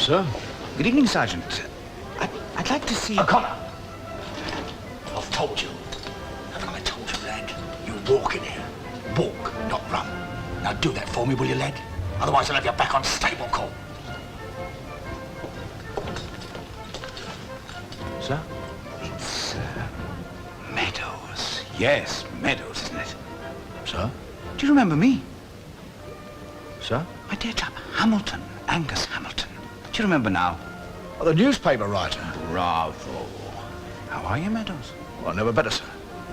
Sir? Good evening, Sergeant. I'd like to see... O'Connor! I've told you. Haven't I told you, lad? You walk in here. Walk, not run. Now do that for me, will you, lad? Otherwise I'll have you back on stable call. Sir? It's, Meadows. Yes, Meadows, isn't it? Sir? Do you remember me? Sir? My dear chap, Hamilton, Angus Hamilton. Do you remember now? Oh, the newspaper writer. Bravo. How are you, Meadows? Well, never better, sir.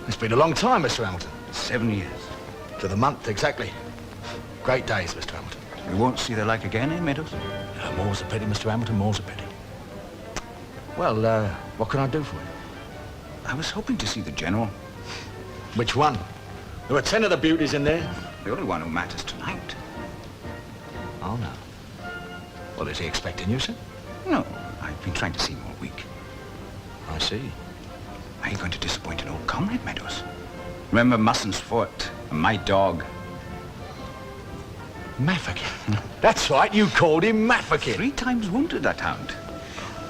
It's been a long time, Mr. Hamilton. 7 years. To the month, exactly. Great days, Mr. Hamilton. We won't see the like again, eh, Meadows? More's a pity, Mr. Hamilton, more's a pity. Well, what can I do for you? I was hoping to see the General. Which one? There were 10 of the beauties in there. The only one who matters tonight. Oh, no. Well, is he expecting you, sir? No, I've been trying to see him all week. I see. Are you going to disappoint an old comrade, Meadows? Remember Musson's Fort and my dog? Maffikin. That's right, you called him Maffikin. 3 times wounded, that hound.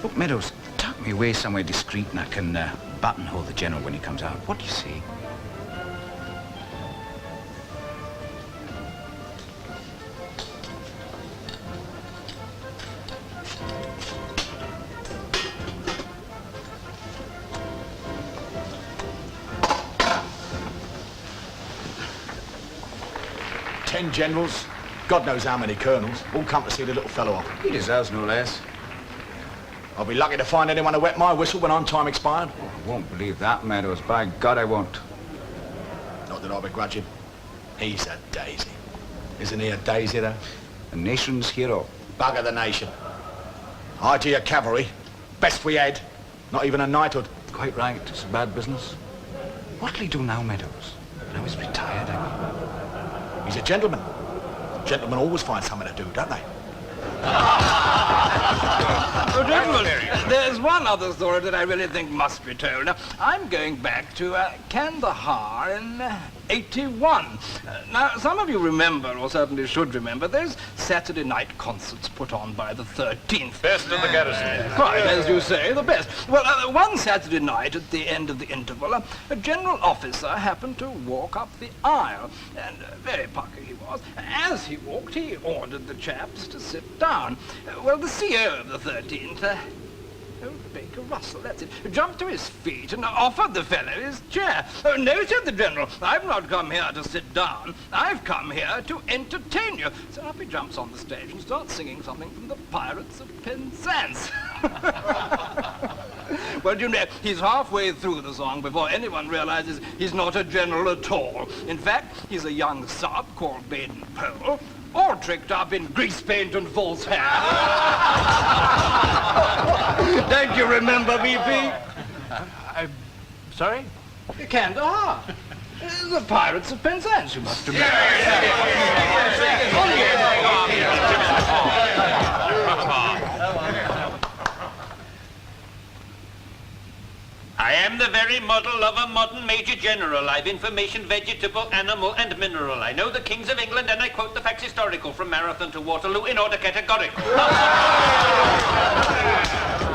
Look, Meadows, tuck me away somewhere discreet and I can buttonhole the General when he comes out. What do you say? Ten generals, God knows how many colonels, all come to see the little fellow off. He deserves no less. I'll be lucky to find anyone to wet my whistle when I'm time expired. I won't believe that, Meadows. By God, I won't. Not that I begrudge him. He's a daisy. Isn't he a daisy, though? The nation's hero. Bugger the nation. IG cavalry. Best we had. Not even a knighthood. Quite right. It's a bad business. What'll he do now, Meadows? Now he's retired, I mean. He's a gentleman. Gentlemen always find something to do, don't they? Oh, gentlemen, there's one other story that I really think must be told. Now, I'm going back to Kandahar in 81. Now, some of you remember, or certainly should remember, those Saturday night concerts put on by the 13th. Best of the garrison. Quite, as you say, the best. Well, one Saturday night at the end of the interval, a general officer happened to walk up the aisle, and very pucky he was. As he walked, he ordered the chaps to sit down. Well, the CEO of the 13th, Baker Russell, that's it, jumped to his feet and offered the fellow his chair. Oh, no, said the General, I've not come here to sit down. I've come here to entertain you. So up he jumps on the stage and starts singing something from the Pirates of Penzance. Well, you know, he's halfway through the song before anyone realizes he's not a general at all. In fact, he's a young sub called Baden-Powell, all tricked up in grease paint and false hair. Don't you remember, VP? I'm sorry? Kandahar. The Pirates of Penzance, you must remember. I am the very model of a modern Major General. I've information, vegetable, animal, and mineral. I know the kings of England, and I quote the facts historical from Marathon to Waterloo in order categorical.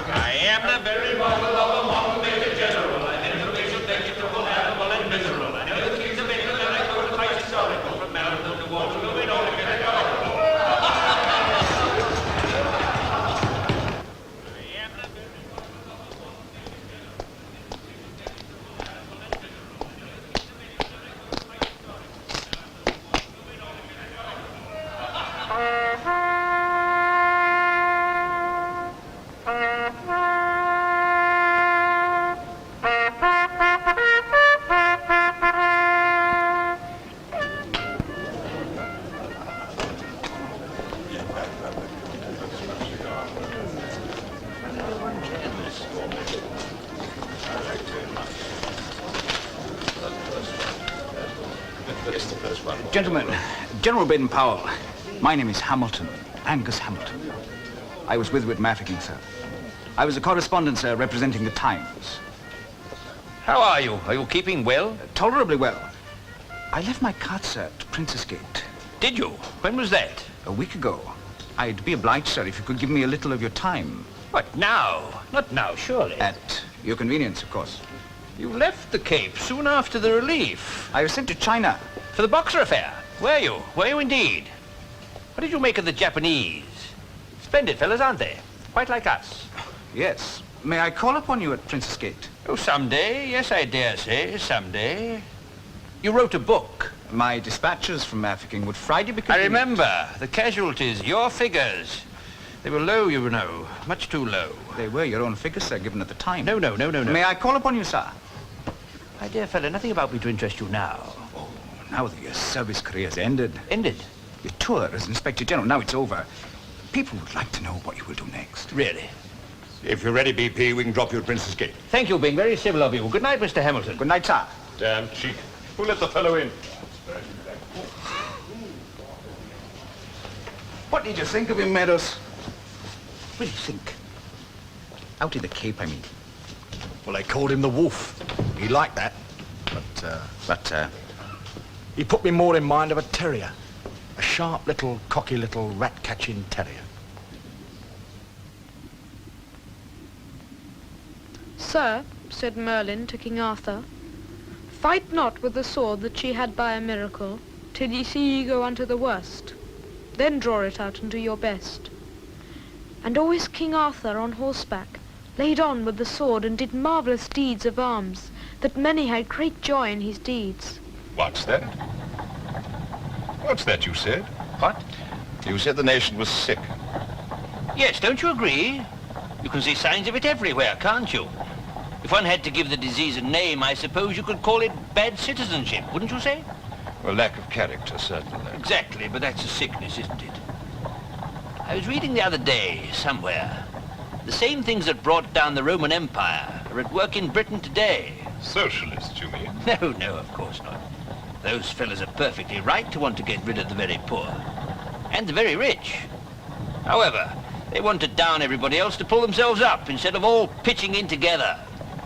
I am the very model of a modern Major General. I've information, vegetable, animal, and mineral. I know the kings of England, and I quote the facts historical from Marathon to Waterloo in order categorical. Gentlemen, General Baden-Powell, my name is Hamilton, Angus Hamilton. I was with Maffikin, sir. I was a correspondent, sir, representing the Times. How are you? Are you keeping well? Tolerably well. I left my cart, sir, at Princess Gate. Did you? When was that? A week ago. I'd be obliged, sir, if you could give me a little of your time. What, now? Not now, surely. At your convenience, of course. You left the Cape soon after the relief. I was sent to China. For the Boxer affair. Were you? Were you indeed? What did you make of the Japanese? Splendid fellas, aren't they? Quite like us. Yes. May I call upon you at Princess Gate? Oh, someday. Yes, I dare say. Someday. You wrote a book. My dispatches from Mafeking would Friday be I convenient. remember. The casualties. Your figures. They were low, you know. Much too low. They were your own figures, sir, given at the time. No. May I call upon you, sir? My dear fellow, nothing about me to interest you now. Oh, now that your service career's ended. Ended? Your tour as Inspector General, now it's over. People would like to know what you will do next. Really? If you're ready, BP, we can drop you at Princess Gate. Thank you, being very civil of you. Good night, Mr. Hamilton. Good night, sir. Damn cheek. Who let the fellow in? What did you think of him, Meadows? What do you think? Out in the Cape, I mean. Well, they called him the Wolf. He liked that. But he put me more in mind of a terrier. A sharp little, cocky little rat-catching terrier. Sir, said Merlin to King Arthur, fight not with the sword that she had by a miracle, till ye see ye go unto the worst. Then draw it out unto your best. And always King Arthur on horseback laid on with the sword and did marvellous deeds of arms, that many had great joy in his deeds. What's that? What's that you said? What? You said the nation was sick. Yes, don't you agree? You can see signs of it everywhere, can't you? If one had to give the disease a name, I suppose you could call it bad citizenship, wouldn't you say? A lack of character, certainly. Exactly, but that's a sickness, isn't it? I was reading the other day, somewhere, the same things that brought down the Roman Empire are at work in Britain today. Socialists, you mean? No, of course not. Those fellas are perfectly right to want to get rid of the very poor. And the very rich. However, they want to down everybody else to pull themselves up instead of all pitching in together.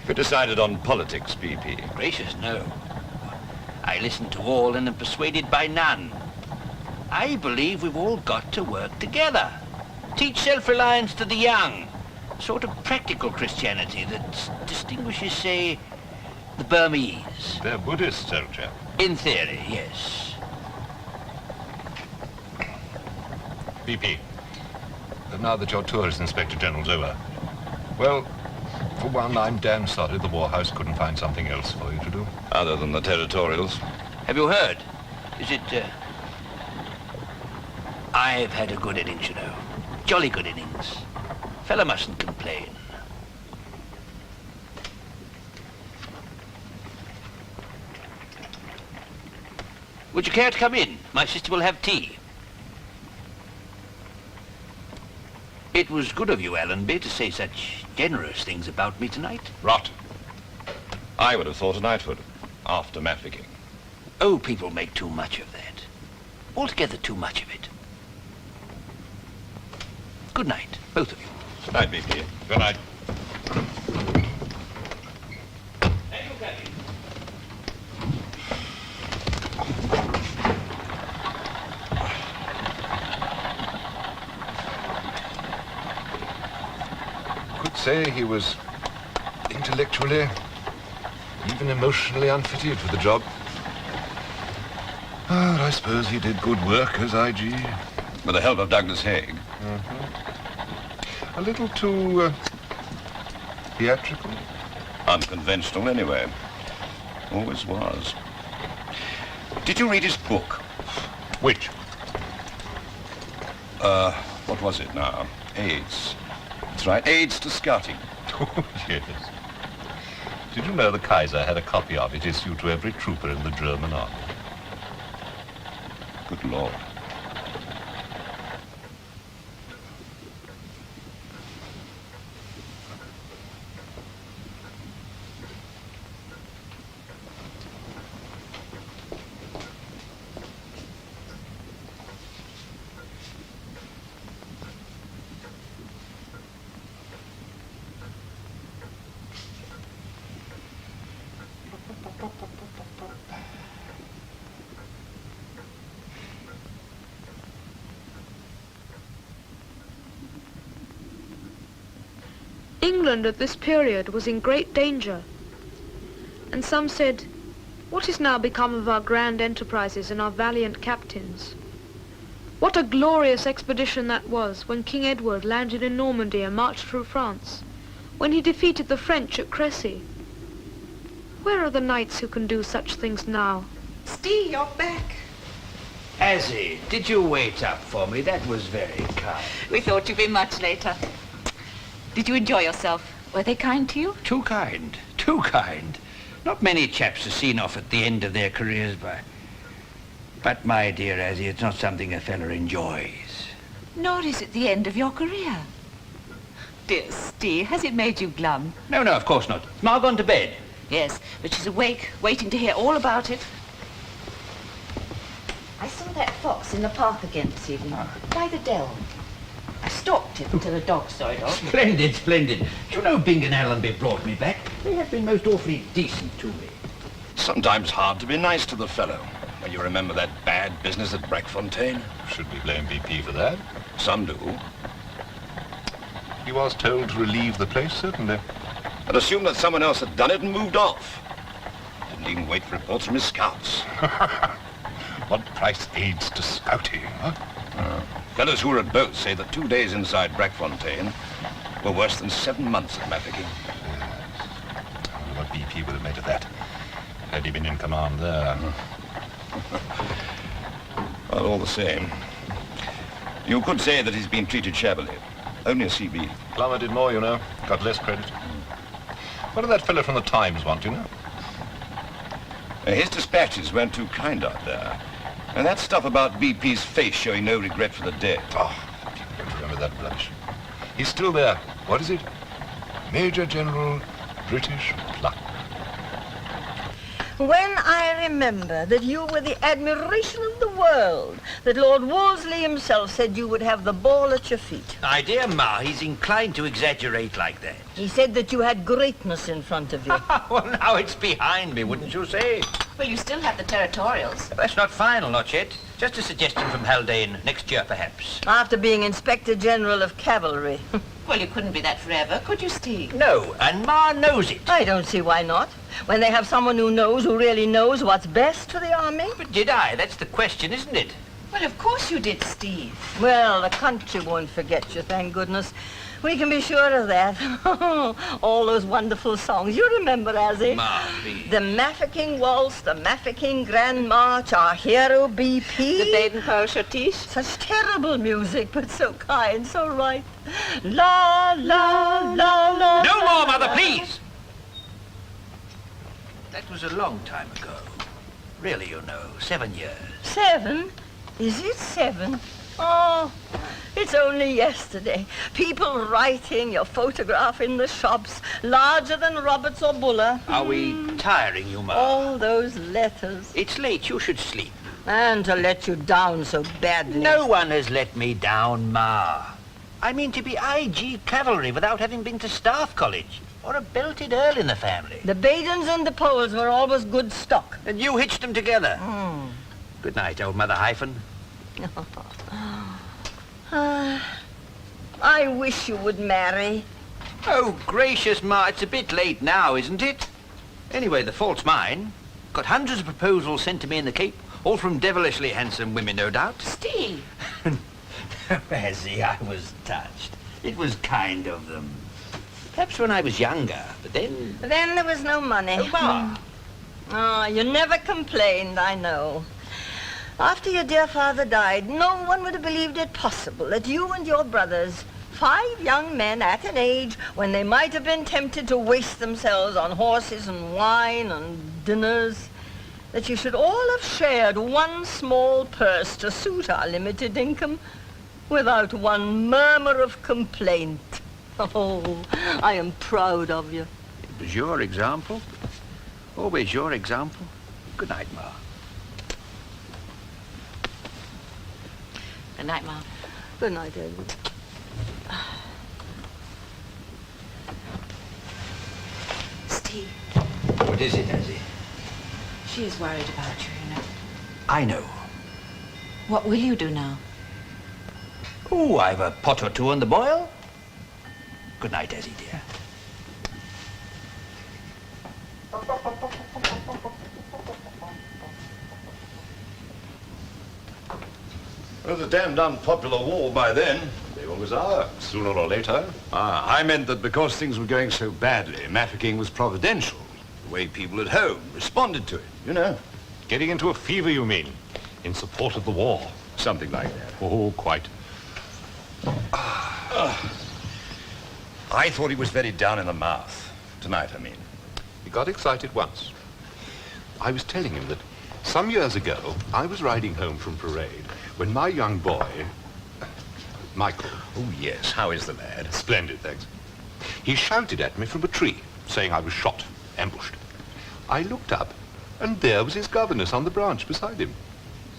You decided on politics, BP. Gracious, no. I listen to all and am persuaded by none. I believe we've all got to work together. Teach self-reliance to the young. Sort of practical Christianity that distinguishes, say, the Burmese. They're Buddhists, old chap. In theory, yes. BP, now that your tour as Inspector General's over, well, for one, I'm damn sorry the War House couldn't find something else for you to do. Other than the territorials? Have you heard? Is it, I've had a good innings, you know. Jolly good innings. Fella mustn't complain. Would you care to come in? My sister will have tea. It was good of you, Allenby, to say such generous things about me tonight. Rot. I would have thought a knighthood after Mafeking. Oh, people make too much of that. Altogether too much of it. Good night, both of you. Good night, BP. Good night. Thank you, Captain. Could say he was intellectually, even emotionally unfitted for the job. But I suppose he did good work as IG. With the help of Douglas Haig. A little too theatrical. Unconventional, anyway. Always was. Did you read his book? Which? What was it now? AIDS. That's right, AIDS to scouting. Oh, yes. Did you know the Kaiser had a copy of it issued to every trooper in the German army? Good Lord. England at this period was in great danger. And some said, what is now become of our grand enterprises and our valiant captains? What a glorious expedition that was when King Edward landed in Normandy and marched through France, when he defeated the French at Crécy. Where are the knights who can do such things now? Steve, you're back. Azzy, did you wait up for me? That was very kind. We thought you'd be much later. Did you enjoy yourself? Were they kind to you? Too kind, too kind. Not many chaps are seen off at the end of their careers by... But, my dear Azzy, it's not something a fella enjoys. Nor is it the end of your career. Dear Steve, has it made you glum? No, of course not. Ma gone to bed? Yes, but she's awake, waiting to hear all about it. I saw that fox in the park again this evening, by the dell. I stalked it until the dog saw it off. Splendid, splendid. Do you know Bing and Allenby brought me back? They have been most awfully decent to me. Sometimes hard to be nice to the fellow. When you remember that bad business at Brackfontein. Should we blame BP for that? Some do. He was told to relieve the place, certainly. And assumed that someone else had done it and moved off. Didn't even wait for reports from his scouts. What price aids to scouting, huh? Fellows who were at both say that 2 days inside Brackfontein were worse than 7 months at Mafeking. Yes. I wonder what BP would have made of that, had he been in command there. Well, all the same, you could say that he's been treated shabbily. Only a CB. Plummer did more, you know. Got less credit. What did that fellow from the Times want, you know? His dispatches weren't too kind out there. And that stuff about BP's face showing no regret for the dead. Oh, I don't remember that rubbish. He's still there. What is it? Major General British Pluck. When I remember that you were the admiration of the world, that Lord Wolseley himself said you would have the ball at your feet. My dear Ma, he's inclined to exaggerate like that. He said that you had greatness in front of you. Well, now it's behind me, wouldn't you say? Well, you still have the territorials. That's not final, not yet. Just a suggestion from Haldane. Next year, perhaps. After being Inspector General of Cavalry. Well, you couldn't be that forever, could you, Steve? No, and Ma knows it. I don't see why not. When they have someone who really knows what's best for the army. But did I? That's the question, isn't it? Well, of course you did, Steve. Well, the country won't forget you, thank goodness. We can be sure of that. All those wonderful songs. You remember, Azzy? Ma, please. The Mafeking Waltz, the Mafeking Grand March, our hero BP. The Baden-Powell Schottische. Such terrible music, but so kind, so right. La, la, la, la. No more, Mother, please! That was a long time ago. Really, you know, 7 years. 7? Is it 7? Oh, it's only yesterday. People writing, your photograph in the shops, larger than Roberts or Buller. Are we tiring you, Ma? All those letters. It's late. You should sleep. And to let you down so badly. No one has let me down, Ma. I mean to be IG Cavalry without having been to Staff College. Or a belted earl in the family. The Badens and the Powells were always good stock. And you hitched them together. Good night, old Mother Hyphen. I wish you would marry. Oh, gracious, Ma, it's a bit late now, isn't it? Anyway, the fault's mine. Got hundreds of proposals sent to me in the Cape, all from devilishly handsome women, no doubt. Steve! Azzy, I was touched. It was kind of them. Perhaps when I was younger, but then... Then there was no money. Oh, Ma. Oh, you never complained, I know. After your dear father died, no one would have believed it possible that you and your brothers, 5 young men at an age when they might have been tempted to waste themselves on horses and wine and dinners, that you should all have shared one small purse to suit our limited income without one murmur of complaint. Oh, I am proud of you. It was your example. Always your example. Good night, Ma. Good night, Ma. Good night, Edward. Steve, What is it, Azzy? she is worried about you, you know. I know. What will you do now? Oh, I've a pot or two on the boil. Good night, Azzy, dear. Well, the damned unpopular war by then. They always are, sooner or later. Ah, I meant that because things were going so badly, Mafeking was providential. The way people at home responded to it, you know. Getting into a fever, you mean? In support of the war? Something like that. Oh, quite. I thought he was very down in the mouth. Tonight, I mean. He got excited once. I was telling him that some years ago, I was riding home from parade when my young boy, Michael... Oh, yes. How is the lad? Splendid, thanks. He shouted at me from a tree, saying I was shot, ambushed. I looked up, and there was his governess on the branch beside him.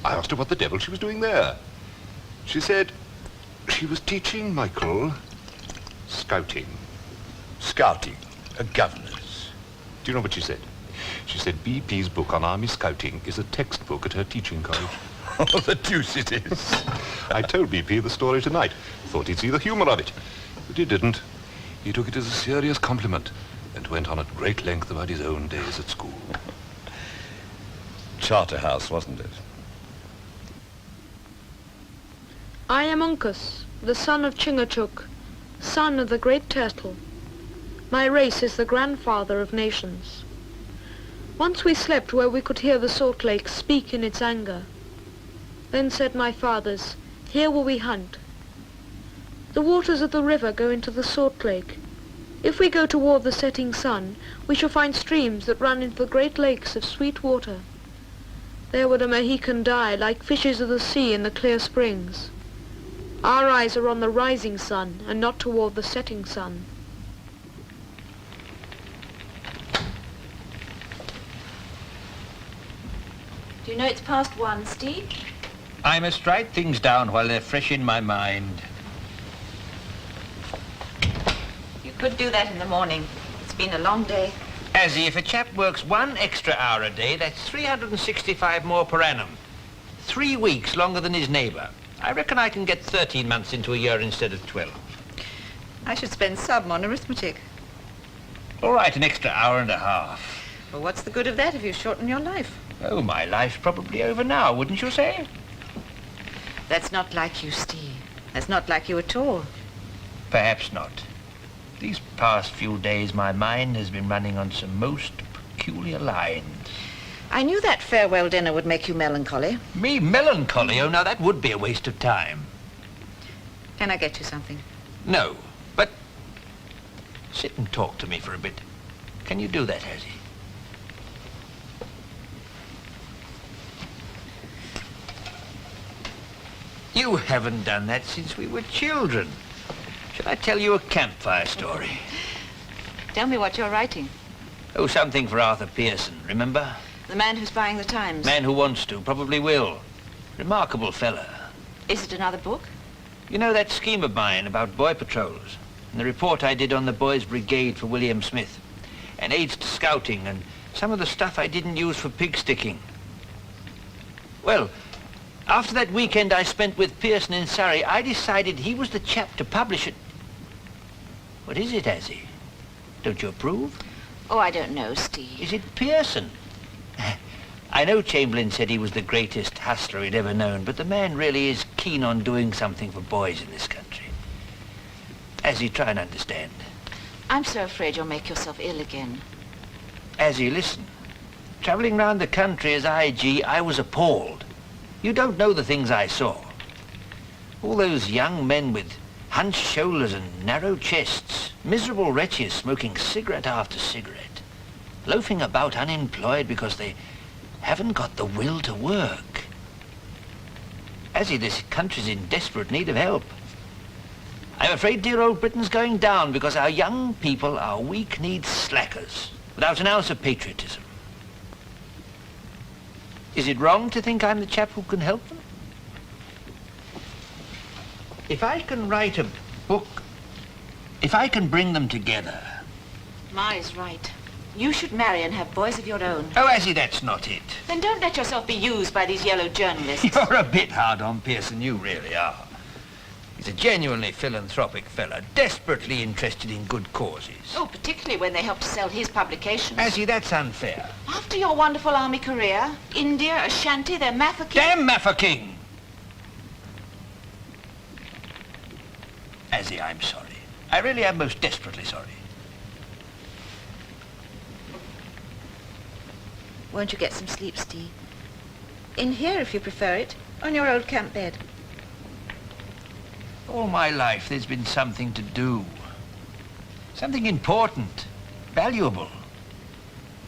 I asked her what the devil she was doing there. She said she was teaching Michael scouting. Scouting? A governess? Do you know what she said? She said BP's book on army scouting is a textbook at her teaching college. Oh, the deuce it is. I told BP the story tonight. Thought he'd see the humor of it. But he didn't. He took it as a serious compliment and went on at great length about his own days at school. Charterhouse, wasn't it? I am Uncas, the son of Chingachgook, son of the great turtle. My race is the grandfather of nations. Once we slept where we could hear the salt lake speak in its anger. Then said my fathers, here will we hunt. The waters of the river go into the salt lake. If we go toward the setting sun, we shall find streams that run into the great lakes of sweet water. There would a Mohican die like fishes of the sea in the clear springs. Our eyes are on the rising sun and not toward the setting sun. Do you know it's past 1, Steve? I must write things down while they're fresh in my mind. You could do that in the morning. It's been a long day. Azzy, if a chap works 1 extra hour a day, that's 365 more per annum. 3 weeks longer than his neighbour. I reckon I can get 13 months into a year instead of 12. I should spend some on arithmetic. All right, an extra hour and a half. Well, what's the good of that if you shorten your life? Oh, my life's probably over now, wouldn't you say? That's not like you, Steve. That's not like you at all. Perhaps not. These past few days, my mind has been running on some most peculiar lines. I knew that farewell dinner would make you melancholy. Me melancholy? Oh, now that would be a waste of time. Can I get you something? No, but sit and talk to me for a bit. Can you do that, Azzy? You haven't done that since we were children. Shall I tell you a campfire story? Tell me what you're writing. Oh, something for Arthur Pearson, remember? The man who's buying the Times. Man who wants to, probably will. Remarkable fella. Is it another book? You know that scheme of mine about boy patrols? And the report I did on the boys' brigade for William Smith. And aids to scouting and some of the stuff I didn't use for pig sticking. Well, after that weekend I spent with Pearson in Surrey, I decided he was the chap to publish it. What is it, Azzy? Don't you approve? Oh, I don't know, Steve. Is it Pearson? I know Chamberlain said he was the greatest hustler he'd ever known, but the man really is keen on doing something for boys in this country. Azzy, try and understand. I'm so afraid you'll make yourself ill again. Azzy, listen. Travelling round the country as IG, I was appalled. You don't know the things I saw. All those young men with hunched shoulders and narrow chests, miserable wretches smoking cigarette after cigarette, loafing about unemployed because they haven't got the will to work. Azzy, this country's in desperate need of help. I'm afraid dear old Britain's going down because our young people are weak-kneed slackers without an ounce of patriotism. Is it wrong to think I'm the chap who can help them? If I can write a book, if I can bring them together... Ma is right. You should marry and have boys of your own. Oh, Azzy, that's not it. Then don't let yourself be used by these yellow journalists. You're a bit hard on Pearson, you really are. He's a genuinely philanthropic fella, desperately interested in good causes. Oh, particularly when they help to sell his publications. Azzy, that's unfair. After your wonderful army career, India, Ashanti, they're Mafeking. Damn Mafeking! Azzy, I'm sorry. I really am most desperately sorry. Won't you get some sleep, Steve? In here, if you prefer it, on your old camp bed. All my life, there's been something to do. Something important, valuable.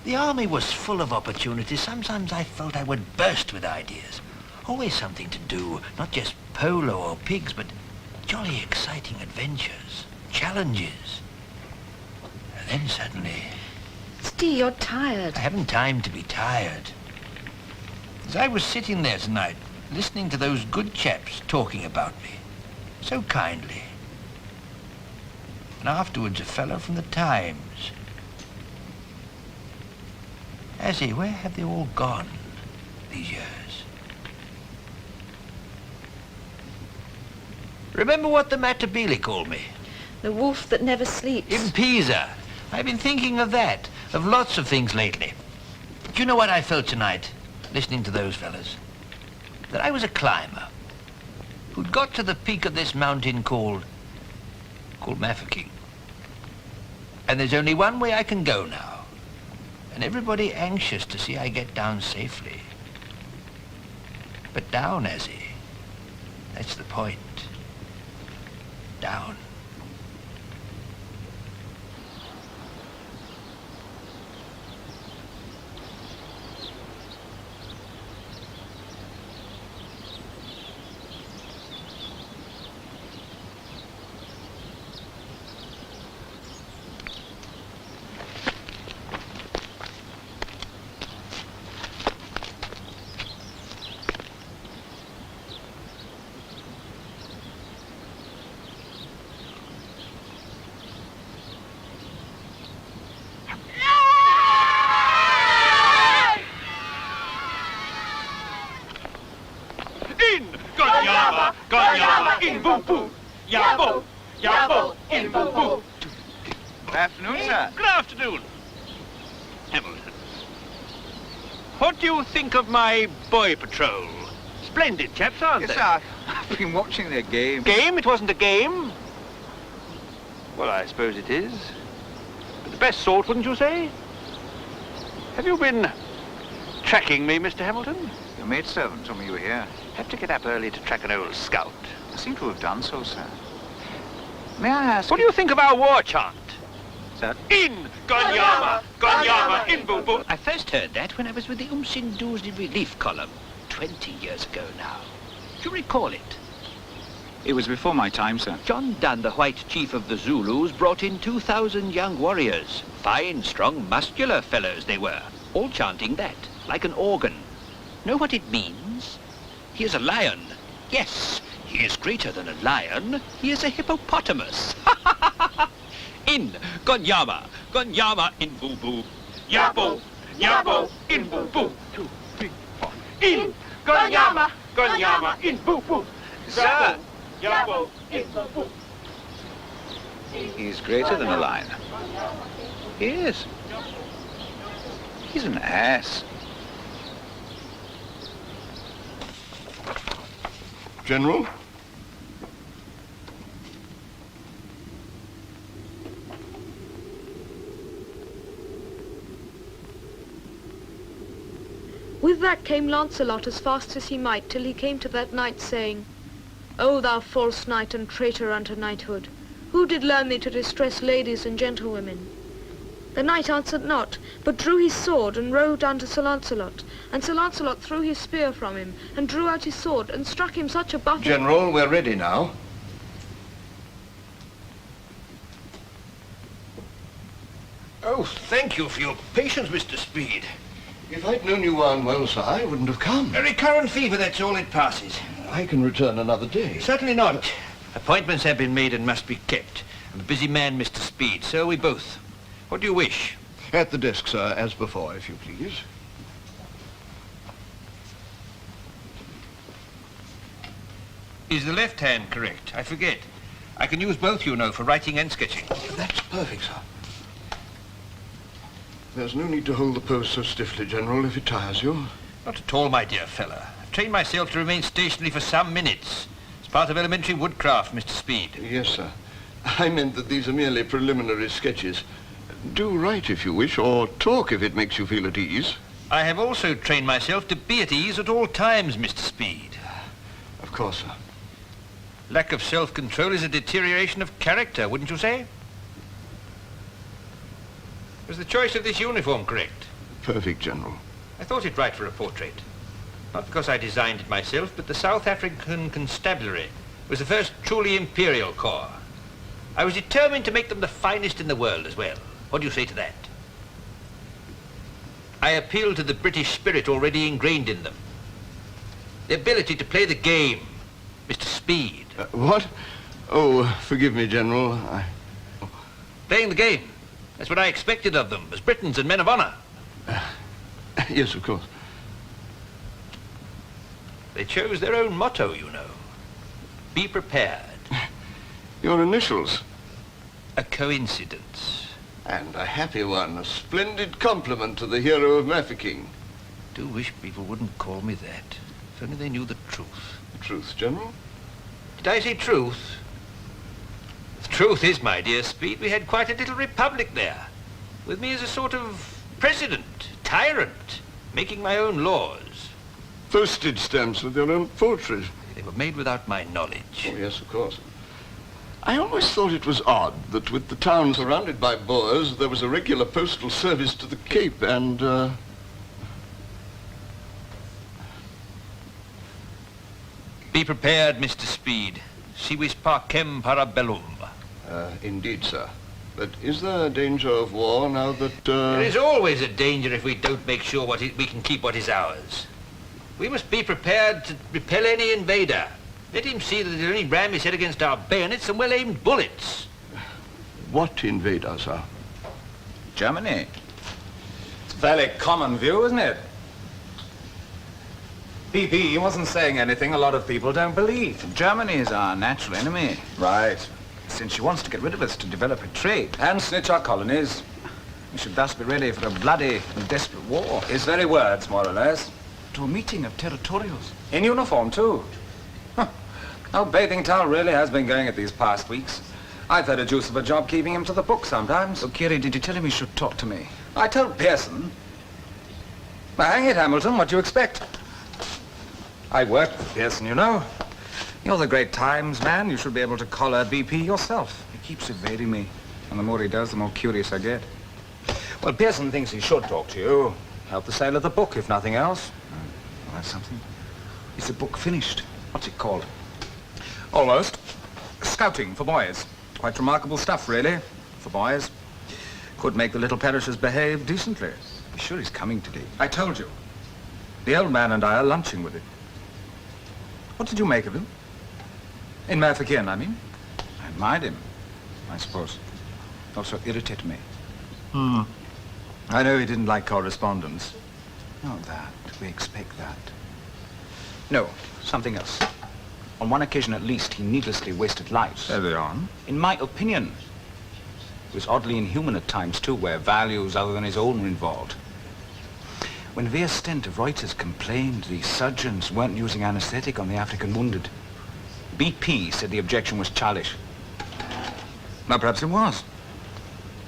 The army was full of opportunities. Sometimes I felt I would burst with ideas. Always something to do, not just polo or pigs, but jolly exciting adventures, challenges. And then suddenly... Steve, you're tired. I haven't time to be tired. As I was sitting there tonight, listening to those good chaps talking about me, so kindly. And afterwards a fellow from the Times. Azzy, where have they all gone these years? Remember what the Matabele called me? The wolf that never sleeps. In Pisa. I've been thinking of that, of lots of things lately. Do you know what I felt tonight, listening to those fellas? That I was a climber who'd got to the peak of this mountain called Mafeking. And there's only one way I can go now. And everybody anxious to see I get down safely. But down, Azzy. That's the point. Down. Good afternoon, sir. Good afternoon. Hamilton. What do you think of my boy patrol? Splendid chaps, aren't they? Yes, sir. I've been watching their game. Game? It wasn't a game? Well, I suppose it is. But the best sort, wouldn't you say? Have you been tracking me, Mr. Hamilton? Your maidservant told me you were here. Have to get up early to track an old scout. I seem to have done so, sir. May I ask... What do you think of our war chant? Sir? In Gonyama, Gonyama, in Boo Boo. I first heard that when I was with the Umsinduzi Relief Column 20 years ago now. Do you recall it? It was before my time, sir. John Dunn, the White Chief of the Zulus, brought in 2,000 young warriors. Fine, strong, muscular fellows they were, all chanting that, like an organ. Know what it means? He is a lion. Yes, he is greater than a lion. He is a hippopotamus. In Gonyama, Gonyama in Boo Boo. Yabo, Yabo, in Boo Boo. 2, 3, 4. In Gonyama, Gonyama, in Boo Boo. Sir! Yabo, in Boo Boo. He's greater than a lion. He is. He's an ass. General? With that came Lancelot as fast as he might, till he came to that knight, saying, O thou false knight and traitor unto knighthood, who did learn thee to distress ladies and gentlewomen? The knight answered not, but drew his sword and rode unto Sir Lancelot. And Sir Lancelot threw his spear from him, and drew out his sword, and struck him such a buffet... General, we're ready now. Oh, thank you for your patience, Mr. Speed. If I'd known you were unwell, sir, I wouldn't have come. A recurrent fever, that's all, it passes. I can return another day. Certainly not. Appointments have been made and must be kept. I'm a busy man, Mr. Speed, so are we both. What do you wish? At the desk, sir, as before, if you please. Is the left hand correct? I forget. I can use both, you know, for writing and sketching. That's perfect, sir. There's no need to hold the pose so stiffly, General, if it tires you. Not at all, my dear fella. I've trained myself to remain stationary for some minutes. It's part of elementary woodcraft, Mr. Speed. Yes, sir. I meant that these are merely preliminary sketches. Do write if you wish, or talk if it makes you feel at ease. I have also trained myself to be at ease at all times, Mr. Speed. Of course, sir. Lack of self-control is a deterioration of character, wouldn't you say? Was the choice of this uniform correct? Perfect, General. I thought it right for a portrait. Not because I designed it myself, but the South African Constabulary was the first truly imperial corps. I was determined to make them the finest in the world as well. What do you say to that? I appeal to the British spirit already ingrained in them. The ability to play the game, Mr. Speed. What? Oh, forgive me, General. Playing the game. That's what I expected of them, as Britons and men of honor. Yes, of course. They chose their own motto, you know. Be prepared. Your initials? A coincidence. And a happy one. A splendid compliment to the hero of Mafeking. Do wish people wouldn't call me that. If only they knew the truth. The truth, General? Did I say truth? The truth is, my dear Speed, we had quite a little republic there. With me as a sort of president, tyrant, making my own laws. Postage stamps with your own portrait. They were made without my knowledge. Oh, yes, of course. I always thought it was odd that with the town surrounded by Boers, there was a regular postal service to the Cape and, Be prepared, Mr. Speed. Si vis pacem parabellum. Indeed, sir. But is there a danger of war now that, There is always a danger if we don't make sure we can keep what is ours. We must be prepared to repel any invader. Let him see that he'll only ram his head against our bayonets and well-aimed bullets. What invader, sir? Germany. It's a fairly common view, isn't it? BP wasn't saying anything a lot of people don't believe. Germany is our natural enemy. Right. Since she wants to get rid of us to develop a trade. And snitch our colonies. We should thus be ready for a bloody and desperate war. His very words, more or less. To a meeting of territorials. In uniform, too. Huh. How Baden-Powell really has been going at these past weeks. I've had a deuce of a job keeping him to the book sometimes. Oh, Kiri, did you tell him he should talk to me? I told Pearson. Well, hang it, Hamilton, what do you expect? I worked with Pearson, you know. You're the great Times man. You should be able to collar BP yourself. He keeps evading me. And the more he does, the more curious I get. Well, Pearson thinks he should talk to you. Help the sale of the book, if nothing else. Well, that's something. Is the book finished? What's it called? Almost. Scouting for boys. Quite remarkable stuff, really, for boys. Could make the little parishes behave decently. I'm sure he's coming today. I told you. The old man and I are lunching with him. What did you make of him? In Mafeking, I mean. I admired him, I suppose. Also irritated me. I know he didn't like correspondence. No, that. We expect that. No, something else. On one occasion at least, he needlessly wasted lives. Early on? In my opinion. He was oddly inhuman at times, too, where values other than his own were involved. When Veer Stent of Reuters complained the surgeons weren't using anesthetic on the African wounded, BP said the objection was childish. Now, perhaps it was.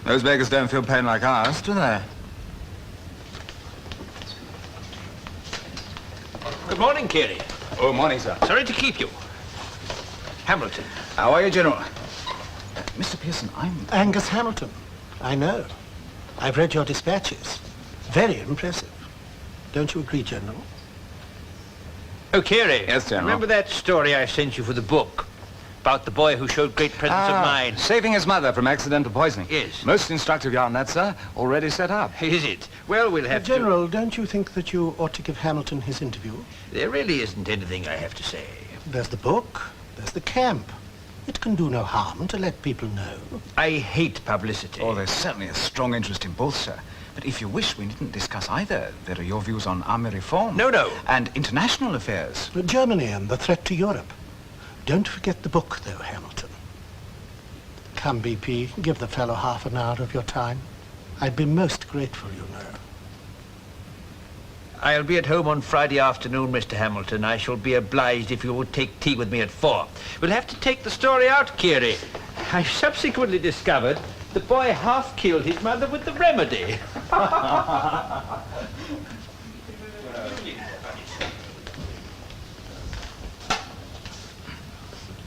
Those beggars don't feel pain like ours, do they? Good morning, Kiri. Oh, morning, sir. Sorry to keep you. Hamilton. How are you, General? Mr. Pearson, I'm... Angus Hamilton. I know. I've read your dispatches. Very impressive. Don't you agree, General? Oh, Kiri. Yes, General. Remember that story I sent you for the book? About the boy who showed great presence of mind? Saving his mother from accidental poisoning. Yes. Most instructive yarn, that, sir. Already set up. Is it? Well, we'll have General, don't you think that you ought to give Hamilton his interview? There really isn't anything I have to say. There's the book. There's the camp. It can do no harm to let people know. I hate publicity. Oh, there's certainly a strong interest in both, sir. But if you wish, we needn't discuss either. There are your views on army reform. No. And international affairs. Germany and the threat to Europe. Don't forget the book, though, Hamilton. Come, BP, give the fellow half an hour of your time. I'd be most grateful, you know. I'll be at home on Friday afternoon, Mr. Hamilton. I shall be obliged if you will take tea with me at 4. We'll have to take the story out, Kiri. I've subsequently discovered the boy half killed his mother with the remedy.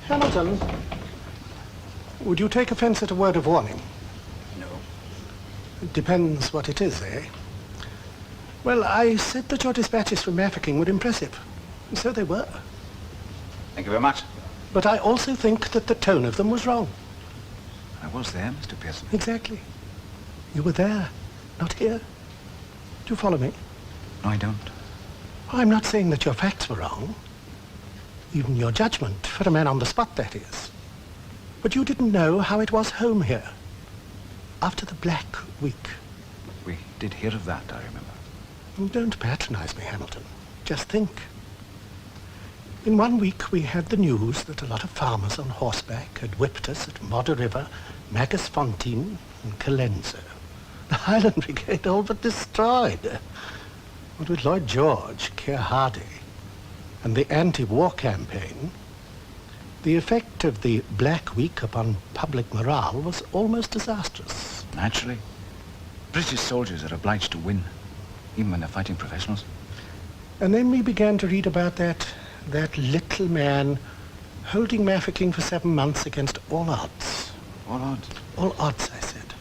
Hamilton, would you take offense at a word of warning? No. It depends what it is, eh? Well, I said that your dispatches from Mafeking were impressive. And so they were. Thank you very much. But I also think that the tone of them was wrong. I was there, Mr. Pearson. Exactly. You were there, not here. Do you follow me? No, I don't. I'm not saying that your facts were wrong. Even your judgment, for a man on the spot, that is. But you didn't know how it was home here. After the Black Week. We did hear of that, I remember. Don't patronize me, Hamilton. Just think. In 1 week, we had the news that a lot of farmers on horseback had whipped us at Modder River, Magasfontein, and Colenso. The Highland Brigade all but destroyed. But with Lloyd George, Keir Hardie, and the anti-war campaign, the effect of the Black Week upon public morale was almost disastrous. Naturally. British soldiers are obliged to win, even when they're fighting professionals. And then we began to read about that little man holding Mafeking for 7 months against all odds. All odds? All odds, I said.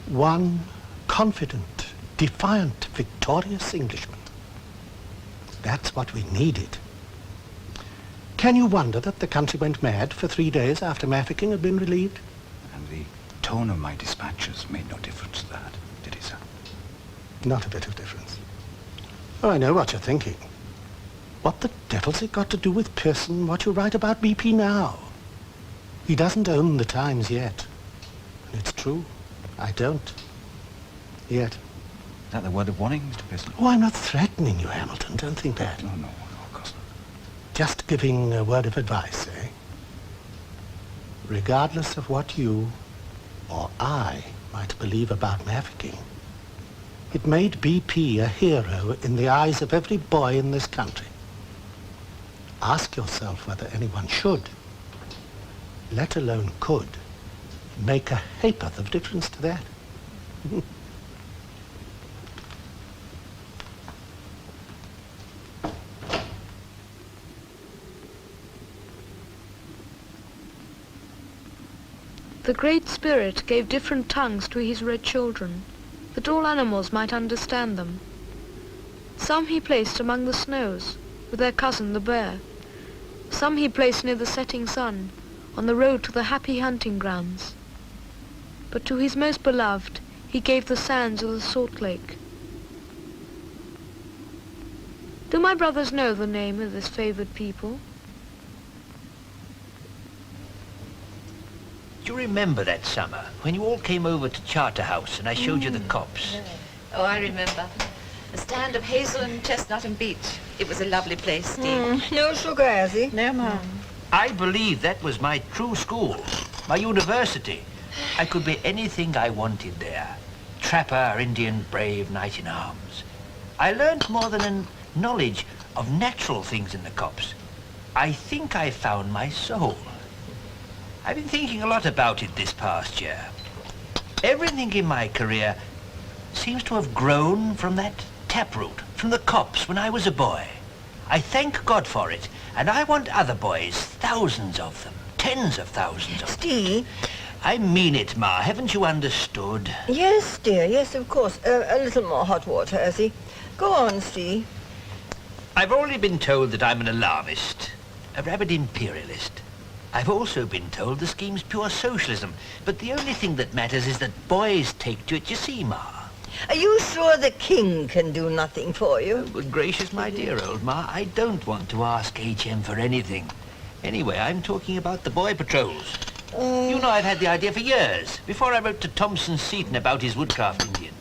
One confident, defiant, victorious Englishman. That's what we needed. Can you wonder that the country went mad for 3 days after Mafeking had been relieved? And the tone of my dispatches made no difference to that, did it, sir? Not a bit of difference. Oh, I know what you're thinking. What the devil's it got to do with Pearson, what you write about BP now? He doesn't own the Times yet. And it's true. I don't. Yet. Is that the word of warning, Mr. Pearson? Oh, I'm not threatening you, Hamilton. Don't think that. No, of course not. Just giving a word of advice, eh? Regardless of what you or I might believe about Mafeking, it made BP a hero in the eyes of every boy in this country. Ask yourself whether anyone should, let alone could, make a ha'porth of difference to that. The Great Spirit gave different tongues to his red children, that all animals might understand them. Some he placed among the snows, with their cousin the bear. Some he placed near the setting sun, on the road to the happy hunting grounds. But to his most beloved he gave the sands of the salt lake. Do my brothers know the name of this favoured people? Do you remember that summer when you all came over to Charterhouse and I showed you the copse? Oh, I remember. A stand of hazel and chestnut and beech. It was a lovely place, Steve. No sugar, has he? No, Mum. I believe that was my true school, my university. I could be anything I wanted there. Trapper, Indian, brave, knight-in-arms. I learnt more than a knowledge of natural things in the copse. I think I found my soul. I've been thinking a lot about it this past year. Everything in my career seems to have grown from that taproot, from the copse when I was a boy. I thank God for it, and I want other boys, thousands of them, tens of thousands of them. Steve? I mean it, Ma. Haven't you understood? Yes, dear. Yes, of course. A little more hot water, has he? Go on, Steve. I've already been told that I'm an alarmist, a rabid imperialist. I've also been told the scheme's pure socialism, but the only thing that matters is that boys take to it, you see, Ma. Are you sure the king can do nothing for you? Oh, good gracious, my dear old Ma, I don't want to ask H.M. for anything. Anyway, I'm talking about the boy patrols. You know I've had the idea for years, before I wrote to Thompson Seton about his woodcraft Indians.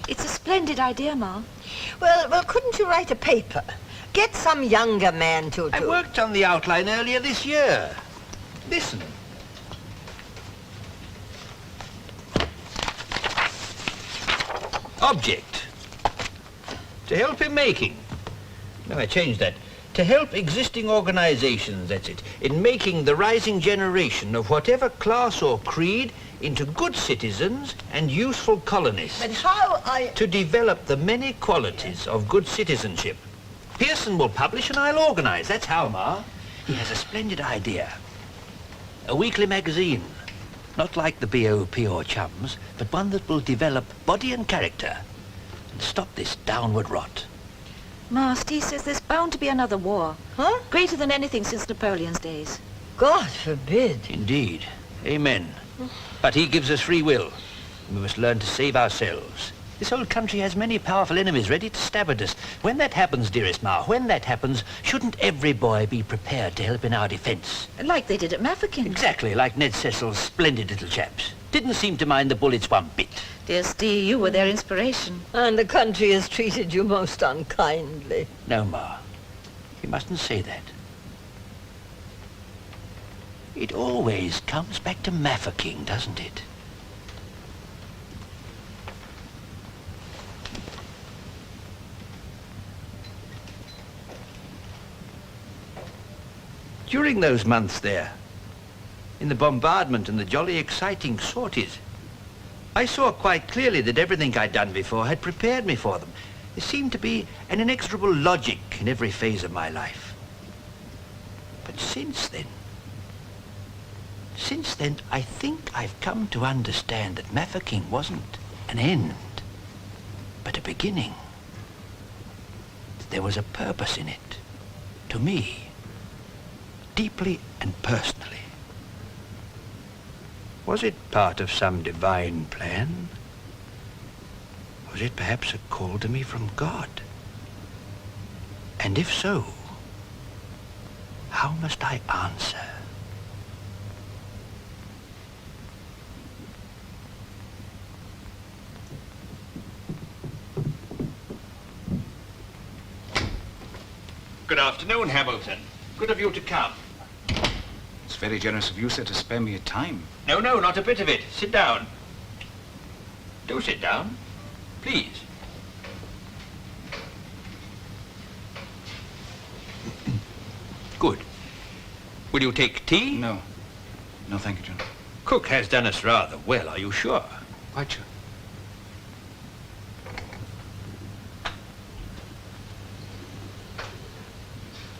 It's a splendid idea, Ma. Well, couldn't you write a paper? Get some younger man to do. I worked on the outline earlier this year. Listen. Object. To help in making. No, I changed that. To help existing organizations, that's it, in making the rising generation of whatever class or creed into good citizens and useful colonists. But how To develop the many qualities of good citizenship. Pearson will publish and I'll organize. That's how, Ma. He has a splendid idea. A weekly magazine. Not like the BOP or Chums, but one that will develop body and character and stop this downward rot. Ma, Steve says there's bound to be another war. Huh? Greater than anything since Napoleon's days. God forbid. Indeed. Amen. But he gives us free will. We must learn to save ourselves. This old country has many powerful enemies ready to stab at us. When that happens, dearest Ma, when that happens, shouldn't every boy be prepared to help in our defense? Like they did at Mafeking. Exactly, like Ned Cecil's splendid little chaps. Didn't seem to mind the bullets one bit. Dear Steve, you were their inspiration. And the country has treated you most unkindly. No, Ma. You mustn't say that. It always comes back to Mafeking, doesn't it? During those months there, in the bombardment and the jolly exciting sorties, I saw quite clearly that everything I'd done before had prepared me for them. There seemed to be an inexorable logic in every phase of my life. But since then, I think I've come to understand that Mafeking wasn't an end, but a beginning. That there was a purpose in it, to me. Deeply and personally. Was it part of some divine plan? Was it perhaps a call to me from God? And if so, how must I answer? Good afternoon, Hamilton. Good of you to come. It's very generous of you, sir, to spare me your time. No, not a bit of it. Sit down. Do sit down, please. Good. Will you take tea? No. No, thank you, John. Cook has done us rather well, are you sure? Quite sure.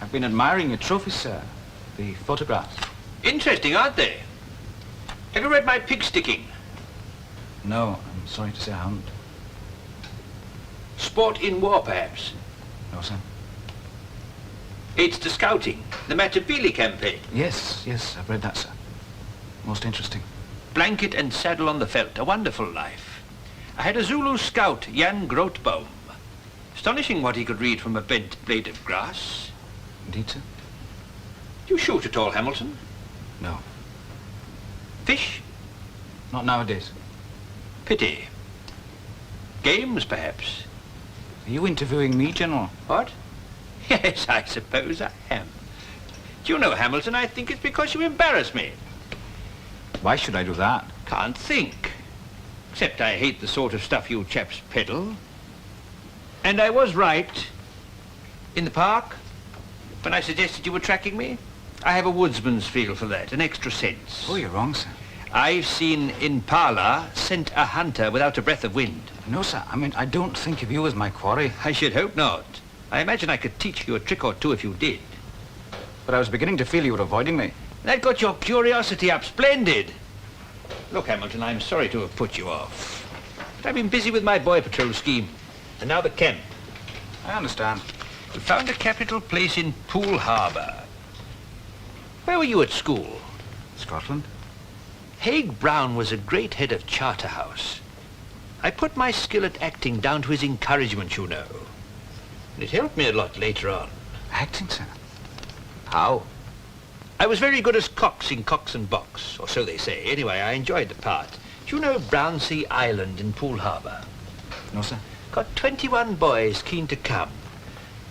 I've been admiring your trophies, sir. The photographs. Interesting, aren't they? Have you read my pig sticking? No, I'm sorry to say I haven't. Sport in war, perhaps? No, sir. Aids to scouting, the Matabele campaign. Yes, I've read that, sir. Most interesting. Blanket and saddle on the veldt, a wonderful life. I had a Zulu scout, Jan Grootboom. Astonishing what he could read from a bent blade of grass. Indeed, sir. Do you shoot at all, Hamilton? No. Fish? Not nowadays. Pity. Games, perhaps? Are you interviewing me, General? What? Yes, I suppose I am. Do you know, Hamilton, I think it's because you embarrass me. Why should I do that? Can't think. Except I hate the sort of stuff you chaps peddle. And I was right. In the park, when I suggested you were tracking me, I have a woodsman's feel for that, an extra sense. Oh, you're wrong, sir. I've seen Impala scent a hunter without a breath of wind. No, sir. I mean, I don't think of you as my quarry. I should hope not. I imagine I could teach you a trick or two if you did. But I was beginning to feel you were avoiding me. That got your curiosity up splendid. Look, Hamilton, I'm sorry to have put you off. But I've been busy with my boy patrol scheme. And now the camp. I understand. We found a capital place in Poole Harbour. Where were you at school? Scotland. Haig Brown was a great head of Charterhouse. I put my skill at acting down to his encouragement, you know. And it helped me a lot later on. Acting, sir? How? I was very good as Cox in Cox and Box, or so they say. Anyway, I enjoyed the part. Do you know Brownsea Island in Poole Harbour? No, sir. Got 21 boys keen to come.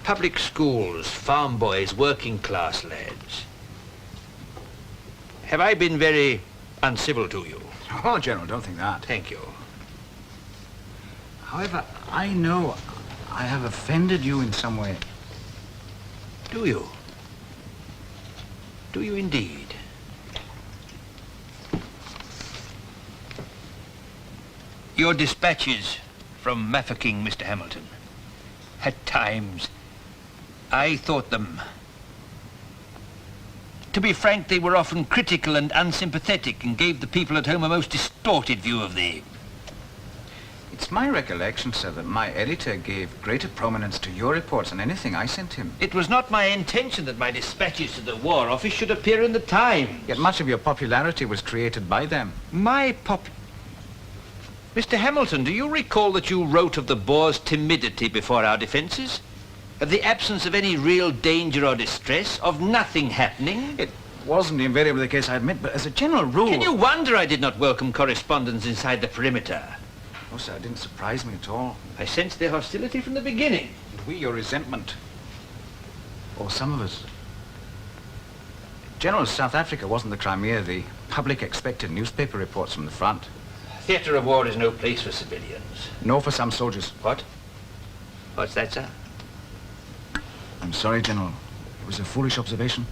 Public schools, farm boys, working class lads. Have I been very uncivil to you? Oh, General, don't think that. Thank you. However, I know I have offended you in some way. Do you? Do you indeed? Your dispatches from Mafeking, Mr. Hamilton. At times, I thought them... To be frank, they were often critical and unsympathetic and gave the people at home a most distorted view of the... It's my recollection, sir, that my editor gave greater prominence to your reports than anything I sent him. It was not my intention that my dispatches to the War Office should appear in the Times. Yet much of your popularity was created by them. Mr. Hamilton, do you recall that you wrote of the Boers' timidity before our defences? Of the absence of any real danger or distress? Of nothing happening? It wasn't invariably the case, I admit, but as a general rule... Can you wonder I did not welcome correspondence inside the perimeter? Oh, sir, it didn't surprise me at all. I sensed their hostility from the beginning. And we, your resentment. Or some of us. General, South Africa wasn't the Crimea. The public expected newspaper reports from the front. Theatre of war is no place for civilians. Nor for some soldiers. What? What's that, sir? I'm sorry, General. It was a foolish observation.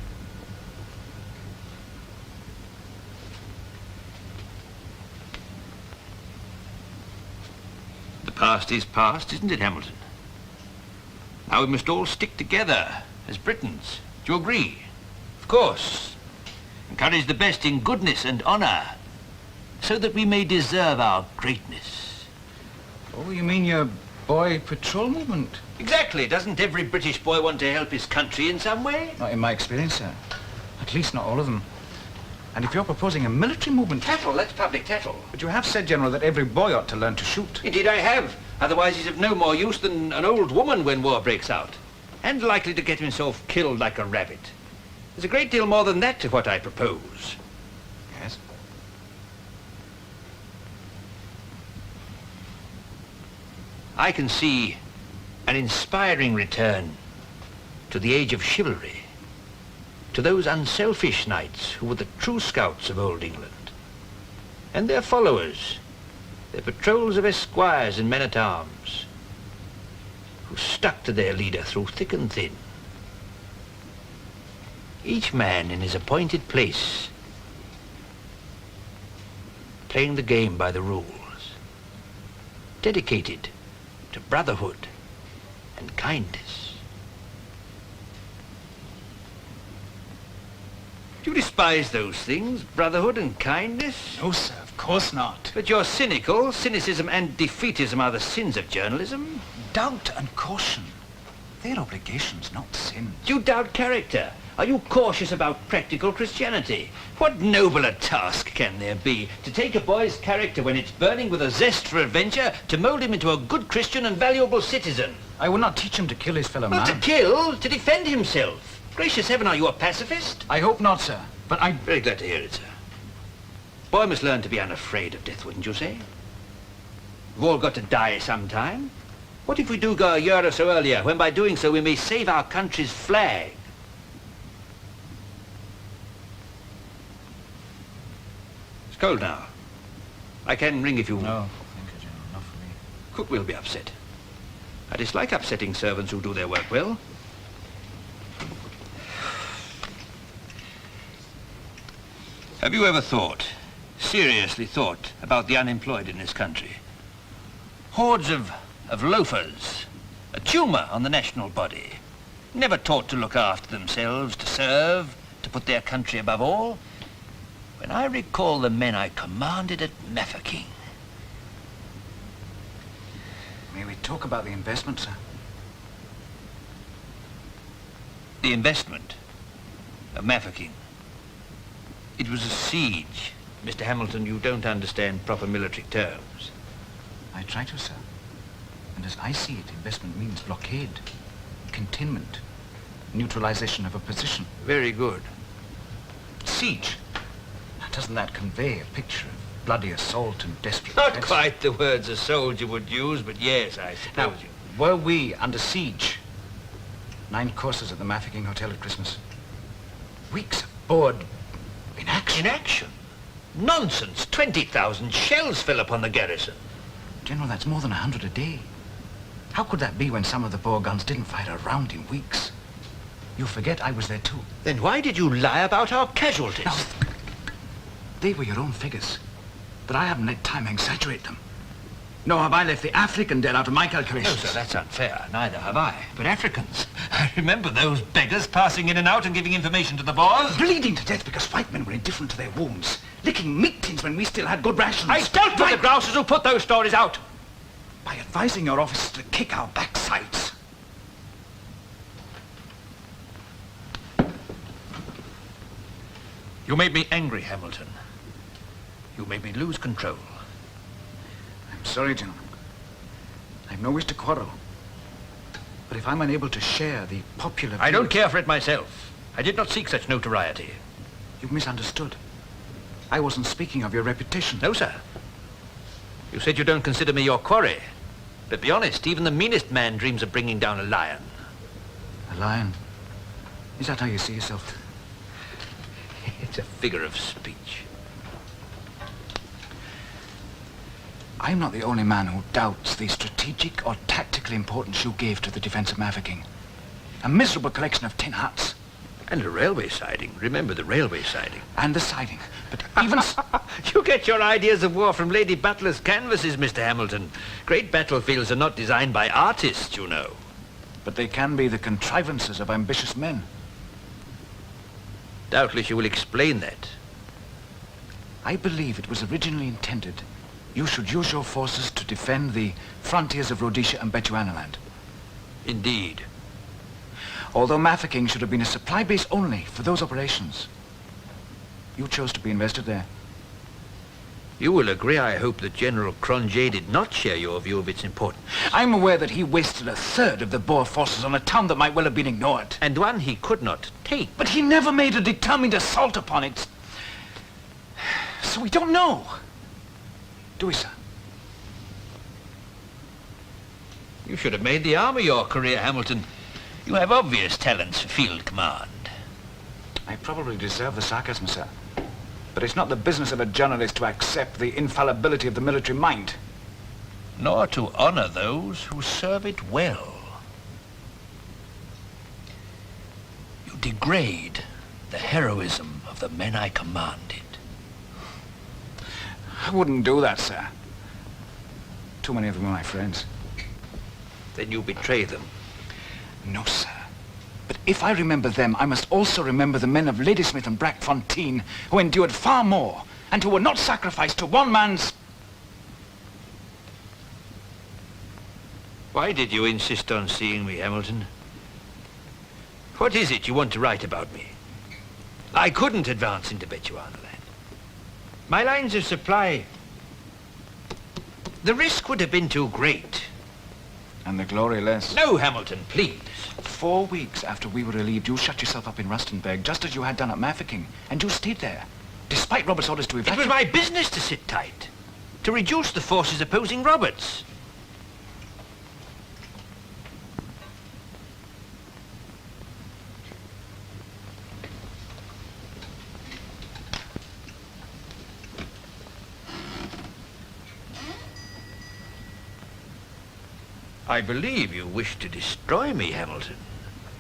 The past is past, isn't it, Hamilton? Now we must all stick together as Britons. Do you agree? Of course. Encourage the best in goodness and honour, so that we may deserve our greatness. Oh, you mean your boy patrol movement? Exactly. Doesn't every British boy want to help his country in some way? Not in my experience, sir. At least not all of them. And if you're proposing a military movement... Tattle, that's public tattle. But you have said, General, that every boy ought to learn to shoot. Indeed I have. Otherwise he's of no more use than an old woman when war breaks out. And likely to get himself killed like a rabbit. There's a great deal more than that to what I propose. Yes? I can see an inspiring return to the age of chivalry, to those unselfish knights who were the true scouts of old England, and their followers, their patrols of esquires and men-at-arms, who stuck to their leader through thick and thin. Each man in his appointed place, playing the game by the rules, dedicated to brotherhood and kindness. Do you despise those things, brotherhood and kindness? No, sir, of course not. But you're cynical. Cynicism and defeatism are the sins of journalism. Doubt and caution. They're obligations, not sins. Do you doubt character? Are you cautious about practical Christianity? What nobler task can there be to take a boy's character when it's burning with a zest for adventure to mould him into a good Christian and valuable citizen? I will not teach him to kill his fellow man. Not to kill, to defend himself. Gracious heaven, are you a pacifist? I hope not, sir. But I'm very glad to hear it, sir. Boy must learn to be unafraid of death, wouldn't you say? We've all got to die sometime. What if we do go a year or so earlier, when by doing so we may save our country's flag? It's cold now. I can ring if you... No, thank you, General. Not for me. Cook will be upset. I dislike upsetting servants who do their work well. Have you ever thought, seriously thought, about the unemployed in this country? Hordes of loafers, a tumour on the national body, never taught to look after themselves, to serve, to put their country above all. When I recall the men I commanded at Mafeking. May we talk about the investment, sir? The investment of Mafeking. It was a siege. Mr. Hamilton, you don't understand proper military terms. I try to, sir. And as I see it, investment means blockade, containment, neutralization of a position. Very good. Siege. Doesn't that convey a picture of bloody assault and desperate Not defense? quite the words a soldier would use, but yes, I suppose Now, were we under siege, 9 courses at the Mafeking Hotel at Christmas. Weeks aboard in action. In action? Nonsense. 20,000 shells fell upon the garrison. General, that's more than 100 a day. How could that be when some of the Boer guns didn't fire a round in weeks? You forget I was there too. Then why did you lie about our casualties? No, they were your own figures. But I haven't let time exaggerate them. Nor have I left the African dead out of my calculations. No, sir, that's unfair. Neither have I. But Africans, I remember those beggars passing in and out and giving information to the Boers. Bleeding to death because white men were indifferent to their wounds. Licking meat tins when we still had good rations. I dealt with the grousers who put those stories out. By advising your officers to kick our backsides. You made me angry, Hamilton. You made me lose control. I'm sorry, General. I've no wish to quarrel. But if I'm unable to share the popular view... I don't care for it myself. I did not seek such notoriety. You've misunderstood. I wasn't speaking of your reputation. No, sir. You said you don't consider me your quarry. But be honest, even the meanest man dreams of bringing down a lion. A lion? Is that how you see yourself? It's a figure of speech. I'm not the only man who doubts the strategic or tactical importance you gave to the defense of Mafeking. A miserable collection of tin huts. And a railway siding. Remember the railway siding. And the siding. But even... You get your ideas of war from Lady Butler's canvases, Mr. Hamilton. Great battlefields are not designed by artists, you know. But they can be the contrivances of ambitious men. Doubtless you will explain that. I believe it was originally intended you should use your forces to defend the frontiers of Rhodesia and Bechuanaland. Indeed. Although Mafeking should have been a supply base only for those operations, you chose to be invested there. You will agree, I hope, that General Cronje did not share your view of its importance. I'm aware that he wasted a third of the Boer forces on a town that might well have been ignored. And one he could not take. But he never made a determined assault upon it. So we don't know. Do we, sir? You should have made the army your career, Hamilton. You have obvious talents for field command. I probably deserve the sarcasm, sir. But it's not the business of a journalist to accept the infallibility of the military mind. Nor to honor those who serve it well. You degrade the heroism of the men I commanded. I wouldn't do that, sir. Too many of them are my friends. Then you betray them. No, sir. But if I remember them, I must also remember the men of Ladysmith and Brackfontein who endured far more and who were not sacrificed to one man's... Why did you insist on seeing me, Hamilton? What is it you want to write about me? I couldn't advance into Bechuanaland. My lines of supply... The risk would have been too great. And the glory less. No, Hamilton, please. 4 weeks after we were relieved, you shut yourself up in Rustenburg, just as you had done at Mafeking, and you stayed there, despite Robert's orders to evacuate. It was my business to sit tight, to reduce the forces opposing Roberts. I believe you wish to destroy me, Hamilton.